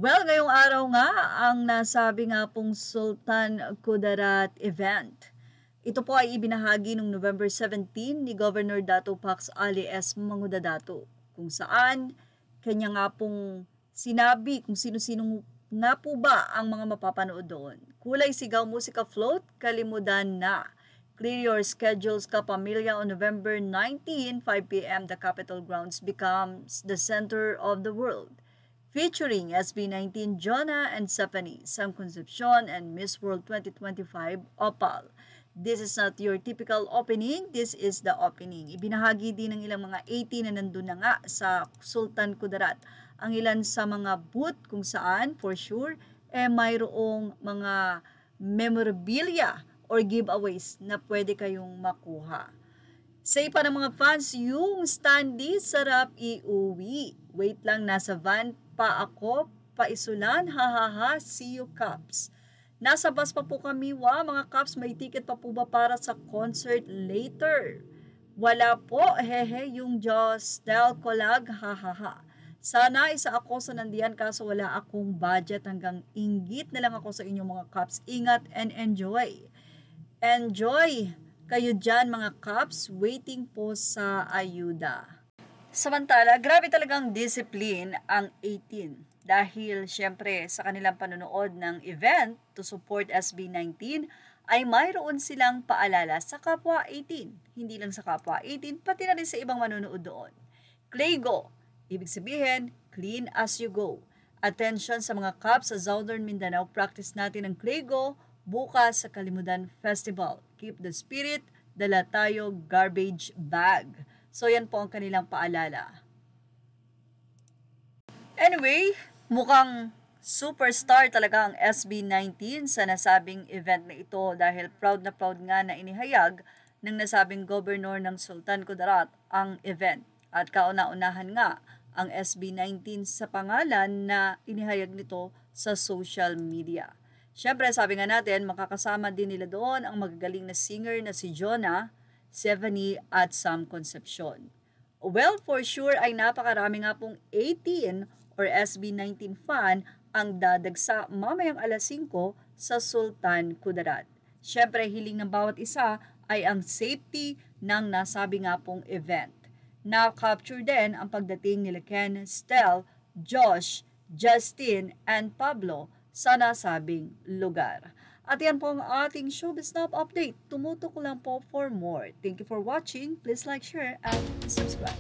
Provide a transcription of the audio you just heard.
Well, ngayong araw nga ang nasabi nga pong Sultan Kudarat event. Ito po ay ibinahagi noong November 17 ni Governor Dato Pax Ali S. Mangudadato, kung saan kanya nga pong sinabi kung sino-sino nga po ba ang mga mapapanood doon. Kulay Sigaw Musika Float, Kalimudan Na. Clear your schedules, kapamilya. On November 19, 5 p.m., the Capitol Grounds becomes the center of the world. Featuring SB19 Jonah and Stephanie, Sam Concepcion, and Miss World 2025 Opal. This is not your typical opening, this is the opening. Ibinahagi din ng ilang mga 80 na nandun na nga sa Sultan Kudarat. Ang ilan sa mga booth kung saan, for sure, mayroong mga memorabilia or giveaways na pwede kayong makuha. Say pa ng mga fans, yung standee sarap iuwi. Wait lang, nasa van pa ako, paisulan, hahaha, see you Caps. Nasa bus pa po kami, mga Caps, may ticket pa po ba para sa concert later? Wala po, hehe, yung Jostel Colag, hahaha. Sana isa ako sa nandiyan kaso wala akong budget, hanggang inggit na lang ako sa inyong mga Caps. Ingat and enjoy. Enjoy kayo dyan mga Caps, waiting po sa ayuda. Samantala, grabe talagang discipline ang 18 dahil syempre sa kanilang panonood ng event to support SB19 ay mayroon silang paalala sa kapwa 18. Hindi lang sa kapwa 18, pati na rin sa ibang manonood doon. Claygo, ibig sabihin, clean as you go. Attention sa mga Caps sa Southern Mindanao, practice natin ang Claygo bukas sa Kalimudan Festival. Keep the spirit, dala tayo garbage bag. So yan po ang kanilang paalala. Anyway, mukhang superstar talaga ang SB19 sa nasabing event na ito dahil proud na proud nga na inihayag ng nasabing Governor ng Sultan Kudarat ang event. At kauna-unahan nga ang SB19 sa pangalan na inihayag nito sa social media. Siyempre, sabi nga natin, makakasama din nila doon ang magagaling na singer na si Jonah, Stephanie at Sam Concepcion. Well, for sure ay napakarami nga pong 18 or SB19 fan ang dadagsa mamayang alas 5 sa Sultan Kudarat. Siyempre, hiling ng bawat isa ay ang safety ng nasabi nga pong event. Na-capture din ang pagdating nila Ken, Stel, Josh, Justin, and Pablo sa nasabing lugar. At yan po ang ating Showbiz Now update. Tumutok lang po for more. Thank you for watching. Please like, share, and subscribe.